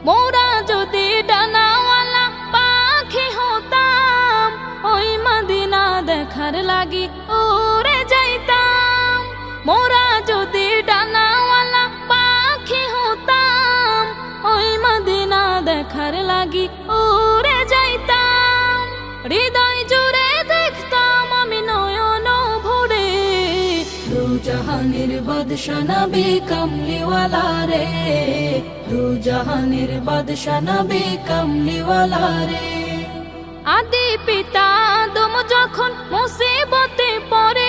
মোরা যদি ডানাওয়ালা পাখি হতাম, ওই মদিনা দেখার লাগি উড়ে যাইতাম। মোরা যদি ডানাওয়ালা পাখি হতাম, ওই মদিনা দেখার লাগি উড়ে যাইতাম। হৃদয় জুড়ে দেখতাম আমি নয়ন ভরে, দু জাহানের বাদশা নবী কামলিওয়ালা রে, দু জাহানের বাদশা নবী কামলিওয়ালা রে। আদি পিতা আদম যখন মুসিবতে পড়ে,